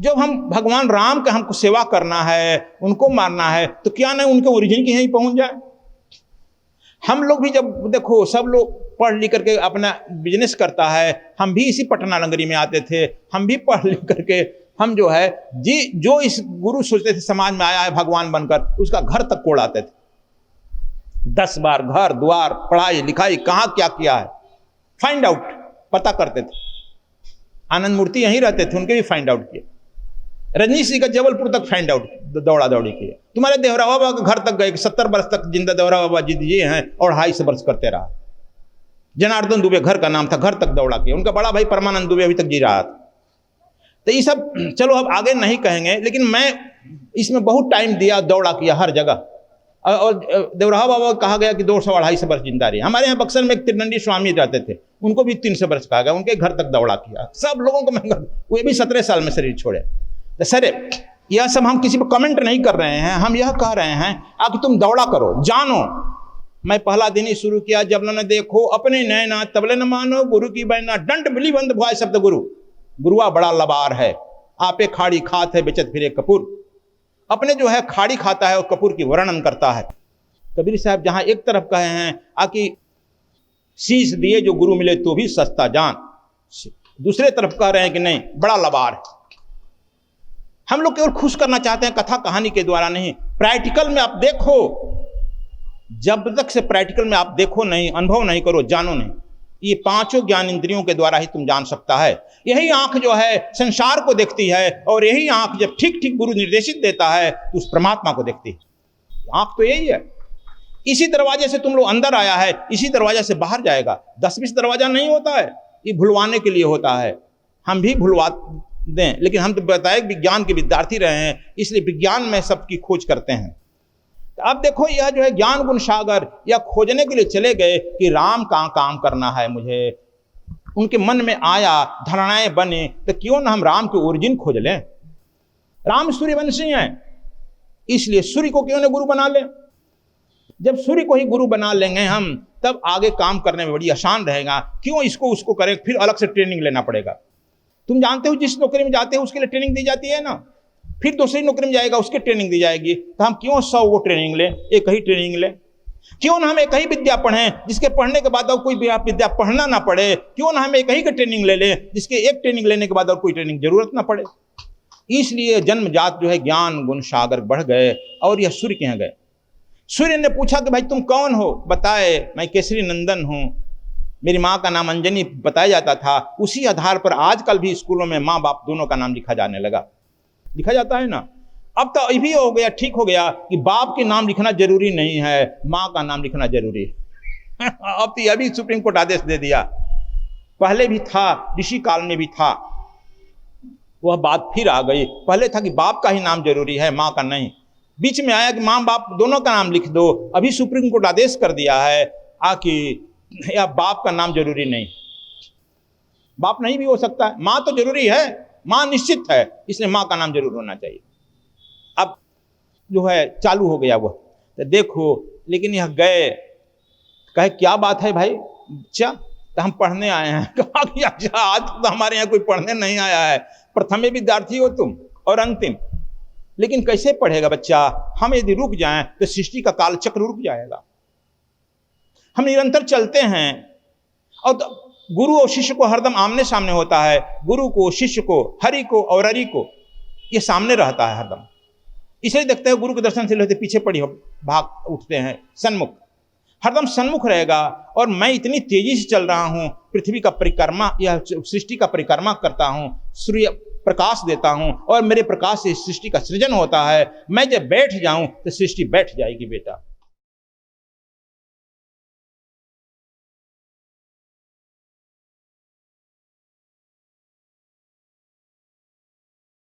जब हम भगवान राम का हमको सेवा करना है, उनको मारना है, तो क्या नहीं उनके ओरिजिन के यहीं पहुंच जाए। हम लोग भी जब देखो सब लोग पढ़ लिख करके अपना बिजनेस करता है, हम भी इसी पटना नगरी में आते थे, हम भी पढ़ लिख करके हम जो है जी जो इस गुरु सोचते थे समाज में आया है भगवान बनकर, उसका घर तक कोड़ाते थे। 10 बार घर द्वार पढ़ाई लिखाई कहाँ क्या किया है फाइंड आउट पता करते थे। आनंद मूर्ति यहीं रहते थे, उनके भी फाइंड आउट किए। रजनीश जी का जबलपुर तक फाइंड आउट दौड़ा दौड़ी किए। तुम्हारे देवरा बाबा के घर तक गए, 70 वर्ष तक जिंदा देवरा बाबा जी ये हैं और 250 वर्ष करते रहा। जनार्दन दुबे घर का नाम था, घर तक दौड़ा किया। उनका बड़ा भाई परमानंद दुबे अभी तक जी रहा था। तो ये सब चलो अब आगे नहीं कहेंगे, लेकिन मैं इसमें बहुत टाइम दिया, दौड़ा किया हर जगह। और देवरा बाबा कहा गया कि 200-250 वर्ष जिंदा रहे। हमारे यहाँ बक्सर में एक त्रिदंडी स्वामी रहते थे, उनको भी 300 वर्ष कहा गया, उनके घर तक दौड़ा किया। सब लोगों को मैं, वो भी 17 साल में शरीर छोड़े। तो सर यह सब हम किसी पर कमेंट नहीं कर रहे हैं, हम यह कह रहे हैं कि तुम दौड़ा करो, जानो। मैं पहला दिन ही शुरू किया, जब न देखो अपने नैना तबले न मानो, गुरु की बैना डंड बिली बंद भुआए शब्द गुरु। गुरुआ बड़ा लबार है, आपे खाड़ी खात है बेचत फिरे कपूर। अपने जो है खाड़ी खाता है और कपूर की वर्णन करता है। कबीर साहब जहां एक तरफ कहे हैं आकि शीश दिए जो गुरु मिले तो भी सस्ता जान, दूसरे तरफ कह रहे हैं कि नहीं बड़ा लबार है। हम लोग केवल खुश करना चाहते हैं, कथा कहानी के द्वारा नहीं। प्रैक्टिकल में आप देखो, जब तक से प्रैक्टिकल में आप देखो नहीं, अनुभव नहीं करो, जानो नहीं। ये 5 ज्ञान इंद्रियों के द्वारा ही तुम जान सकता है। यही आंख जो है संसार को देखती है, और यही आंख जब ठीक ठीक गुरु निर्देशित देता है तो उस परमात्मा को देखती है। आंख तो यही है। इसी दरवाजे से तुम लोग अंदर आया है, इसी दरवाजे से बाहर जाएगा। 10-20 दरवाजा नहीं होता है, ये भुलवाने के लिए होता है। हम भी भुलवा दें, लेकिन हम तो बताए विज्ञान के विद्यार्थी रहे हैं, इसलिए विज्ञान में सबकी खोज करते हैं। तो अब देखो यह जो है ज्ञान गुण सागर, यह खोजने के लिए चले गए कि राम कहाँ काम करना है मुझे। उनके मन में आया, धारणाएं बने, तो क्यों ना हम राम के ओरिजिन खोज लें। राम सूर्यवंशी हैं, इसलिए सूर्य को क्यों ना गुरु बना लें। जब सूर्य को ही गुरु बना लेंगे हम, तब आगे काम करने में बड़ी आसान रहेगा। क्यों इसको उसको करें, फिर अलग से ट्रेनिंग लेना पड़ेगा। तुम जानते हो जिस नौकरी में जाते हो उसके लिए ट्रेनिंग दी जाती है ना, फिर दूसरी नौकरी में जाएगा उसकी ट्रेनिंग दी जाएगी। तो हम क्यों 100 वो ट्रेनिंग लें, एक ही ट्रेनिंग लें। क्यों ना हम एक ही विद्या पढ़ें जिसके पढ़ने के बाद और कोई विद्या पढ़ना ना पड़े। क्यों ना हम एक ही का ट्रेनिंग ले लें जिसके एक ट्रेनिंग लेने के बाद और कोई ट्रेनिंग जरूरत ना पड़े। इसलिए जन्मजात जो है ज्ञान गुण सागर बढ़ गए, और यह सूर्य के यहाँ गए। सूर्य ने पूछा कि भाई तुम कौन हो, बताए मैं केसरी नंदन हूँ, मेरी माँ का नाम अंजनी बताया जाता था। उसी आधार पर आजकल भी स्कूलों में माँ बाप दोनों का नाम लिखा जाने लगा, लिखा जाता है ना। अब तो ये भी हो गया, ठीक हो गया कि बाप के नाम लिखना जरूरी नहीं है, माँ का नाम लिखना जरूरी है। अब तो यह भी सुप्रीम कोर्ट आदेश दे दिया। पहले भी था, ऋषि काल में भी था, वह बात फिर आ गई। पहले था कि बाप का ही नाम जरूरी है, माँ का नहीं। बीच में आया कि माँ बाप दोनों का नाम लिख दो। अभी सुप्रीम कोर्ट आदेश कर दिया है कि या बाप का नाम जरूरी नहीं, बाप नहीं भी हो सकता है, माँ तो जरूरी है, माँ निश्चित है, इसलिए माँ का नाम जरूर होना चाहिए। अब जो है चालू हो गया वह, तो देखो। लेकिन यह गए, कहे क्या बात है भाई, अच्छा तो हम पढ़ने आए हैं। कहा कि अच्छा आज तो हमारे यहाँ कोई पढ़ने नहीं आया है, प्रथम विद्यार्थी हो तुम और अंतिम। लेकिन कैसे पढ़ेगा बच्चा, हम यदि रुक जाएं तो सृष्टि का काल चक्र रुक जाएगा। हम निरंतर चलते हैं, और गुरु और शिष्य को हरदम आमने सामने होता है। गुरु को, शिष्य को, हरि को और अरि को, ये सामने रहता है हरदम। इसलिए देखते हैं गुरु के दर्शन से लेते पीछे पड़ी हो भाग उठते हैं, सन्मुख हरदम सन्मुख रहेगा। और मैं इतनी तेजी से चल रहा हूँ, पृथ्वी का परिक्रमा या सृष्टि का परिक्रमा करता हूँ, सूर्य प्रकाश देता हूँ, और मेरे प्रकाश से सृष्टि का सृजन होता है। मैं जब बैठ जाऊं तो सृष्टि बैठ जाएगी बेटा।